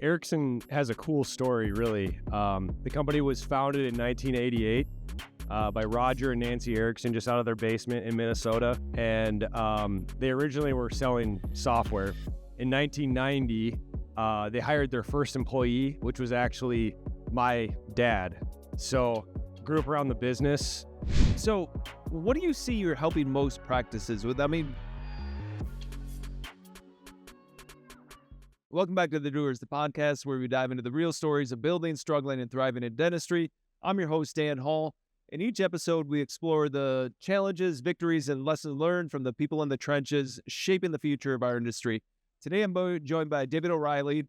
Erickson has a cool story, really. The company was founded in 1988 by Roger and Nancy Erickson just out of their basement in Minnesota. And they originally were selling software. In 1990, they hired their first employee, which was actually my dad. So grew up around the business. So what do you see you're helping most practices with? Welcome back to the Doers, the podcast where we dive into the real stories of building, struggling, and thriving in dentistry. I'm your host, Dan Hall. In each episode, we explore the challenges, victories, and lessons learned from the people in the trenches shaping the future of our industry. Today, I'm joined by David O'Reilly,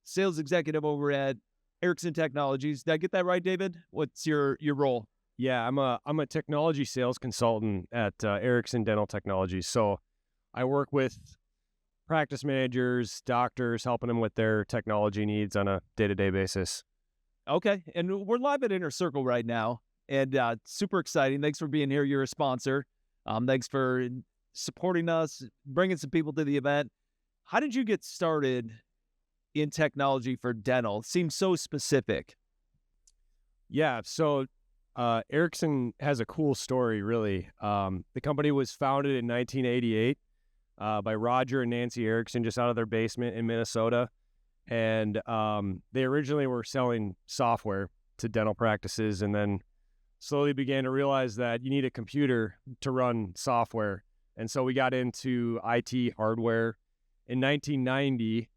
sales executive over at Erickson Technologies. Did I get that right, David? What's your role? Yeah, I'm a technology sales consultant at Erickson Dental Technologies. So I work with practice managers, doctors, helping them with their technology needs on a day-to-day basis. Okay, and we're live at Inner Circle right now, and super exciting. Thanks for being here. You're a sponsor. Thanks for supporting us, bringing some people to the event. How did you get started in technology for dental? It seems so specific. Yeah, so Erickson has a cool story, really. The company was founded in 1988 by Roger and Nancy Erickson just out of their basement in Minnesota. And they originally were selling software to dental practices and then slowly began to realize that you need a computer to run software. And so we got into IT hardware. In 1990,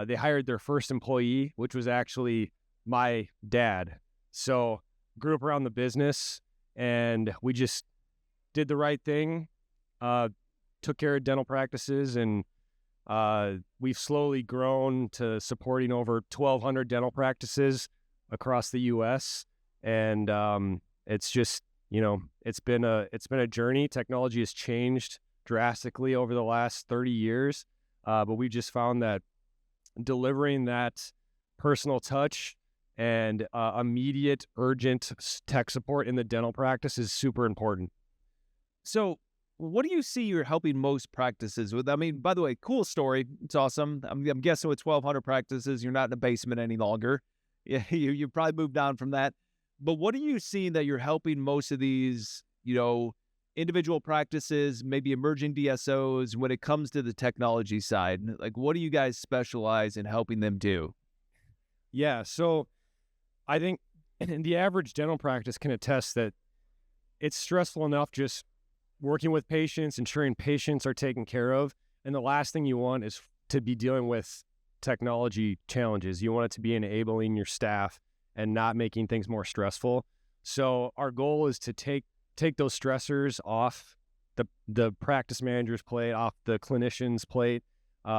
they hired their first employee, which was actually my dad. So grew up around the business, and we just did the right thing, took care of dental practices, and we've slowly grown to supporting over 1,200 dental practices across the U.S. And it's just, it's been a journey. Technology has changed drastically over the last 30 years, but we just found that delivering that personal touch and immediate, urgent tech support in the dental practice is super important. So what do you see you're helping most practices with? By the way, cool story. It's awesome. I'm guessing with 1,200 practices, you're not in a basement any longer. Yeah, you probably moved on from that. But what are you seeing that you're helping most of these, individual practices, maybe emerging DSOs when it comes to the technology side? Like, what do you guys specialize in helping them do? Yeah, so I think the average dental practice can attest that it's stressful enough just working with patients, ensuring patients are taken care of. And the last thing you want is to be dealing with technology challenges. You want it to be enabling your staff and not making things more stressful. So our goal is to take those stressors off the practice manager's plate, off the clinician's plate,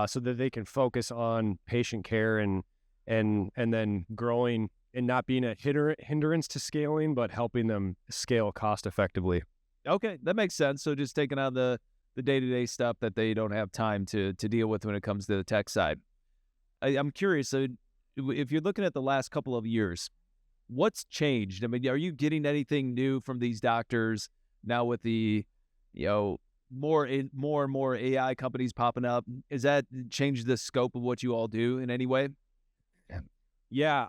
so that they can focus on patient care and then growing and not being a hindrance to scaling, but helping them scale cost effectively. Okay, that makes sense. So just taking on the day-to-day stuff that they don't have time to deal with when it comes to the tech side. I'm curious, so if you're looking at the last couple of years, what's changed? Are you getting anything new from these doctors now with the, more and more AI companies popping up? Is that changed the scope of what you all do in any way? Yeah,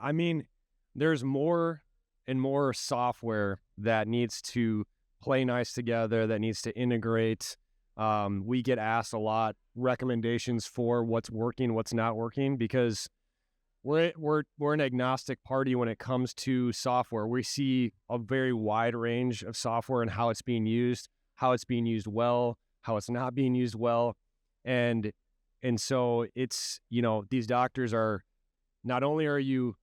there's more and more software that needs to play nice together, that needs to integrate. We get asked a lot recommendations for what's working, what's not working, because we're an agnostic party when it comes to software. We see a very wide range of software and how it's being used well, how it's not being used well. And so it's, these doctors are, not only are you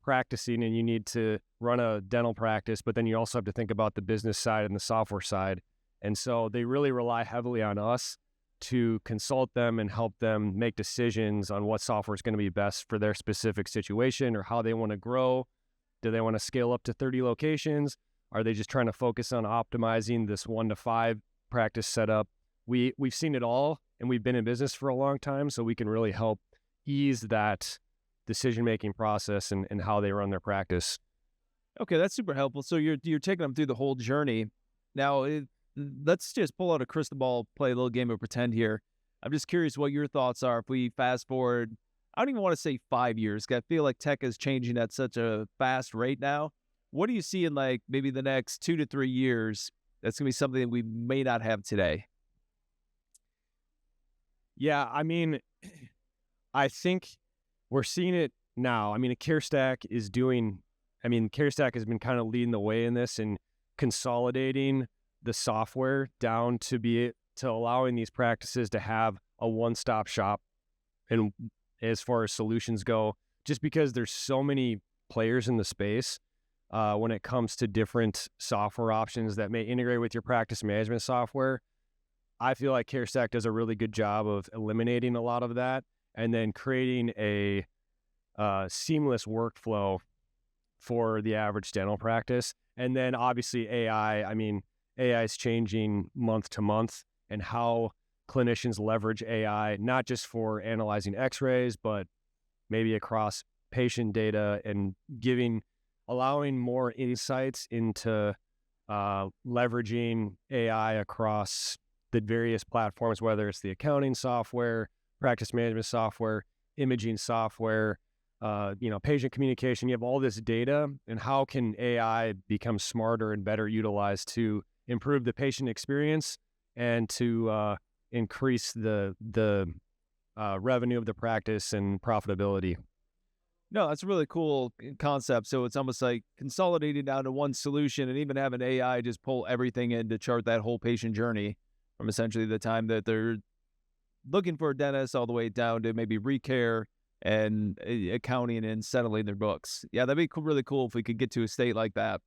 practicing and you need to run a dental practice, but then you also have to think about the business side and the software side. And so they really rely heavily on us to consult them and help them make decisions on what software is going to be best for their specific situation or how they want to grow. Do they want to scale up to 30 locations? Are they just trying to focus on optimizing this 1 to 5 practice setup? We've seen it all, and we've been in business for a long time, so we can really help ease that decision-making process and how they run their practice. Okay, that's super helpful. So you're taking them through the whole journey. Now, let's just pull out a crystal ball, play a little game of pretend here. I'm just curious what your thoughts are if we fast forward I don't even want to say 5 years, 'cause I feel like tech is changing at such a fast rate now. What do you see in like maybe the next 2 to 3 years that's going to be something that we may not have today? Yeah, I mean, I think we're seeing it now. I mean, CareStack has been kind of leading the way in this and consolidating the software down to allowing these practices to have a one-stop shop. And as far as solutions go, just because there's so many players in the space, when it comes to different software options that may integrate with your practice management software, I feel like CareStack does a really good job of eliminating a lot of that and then creating a seamless workflow for the average dental practice. And then obviously AI, I mean, AI is changing month to month, and how clinicians leverage AI, not just for analyzing x-rays, but maybe across patient data and allowing more insights into leveraging AI across the various platforms, whether it's the accounting software, practice management software, imaging software, patient communication. You have all this data, and how can AI become smarter and better utilized to improve the patient experience and to increase the revenue of the practice and profitability. No, that's a really cool concept. So it's almost like consolidating down to one solution and even having AI just pull everything in to chart that whole patient journey from essentially the time that they're looking for a dentist all the way down to maybe recare and accounting and settling their books. Yeah, that'd be really cool if we could get to a state like that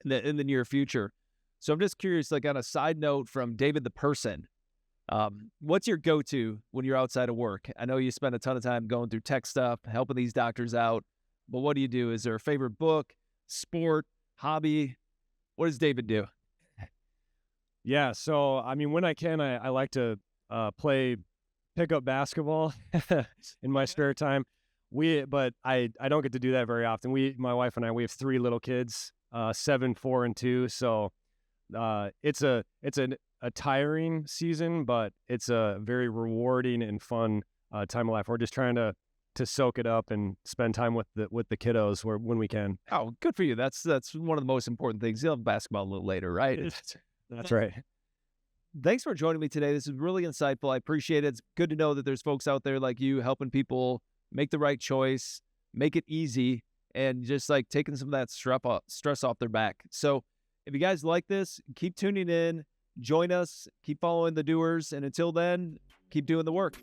in the near future. So I'm just curious, like on a side note from David the person, what's your go-to when you're outside of work? I know you spend a ton of time going through tech stuff, helping these doctors out, but what do you do? Is there a favorite book, sport, hobby? What does David do? Yeah, so I mean, when I can, I like to play pickup basketball in my spare time. But I don't get to do that very often. My wife and I, we have 3 little kids, 7, 4, and 2. So it's a tiring season, but it's a very rewarding and fun time of life. We're just trying to soak it up and spend time with the kiddos when we can. Oh, good for you. That's one of the most important things. You'll have basketball a little later, right? That's right. Thanks for joining me today. This is really insightful. I appreciate it. It's good to know that there's folks out there like you helping people make the right choice, make it easy, and just like taking some of that stress off their back. So if you guys like this, keep tuning in, join us, keep following the Doers, and until then, keep doing the work.